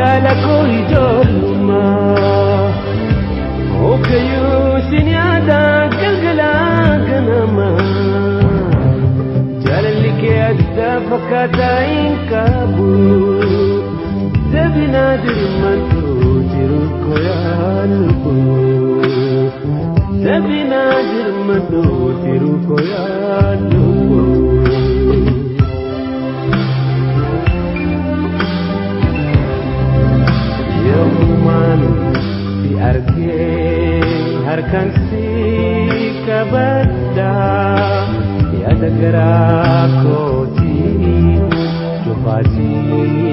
jaalako ijoollummaa okayyuu sin yaada galgalaa ganamaa jaalalli kee adda fakkaataa hin qabu dabinaa dirmantu jiru koyaalubu dabinaa dirmantu jiru koyaalubu yomman si argee harkaan si qabadda yaada garaa kootii cufaatii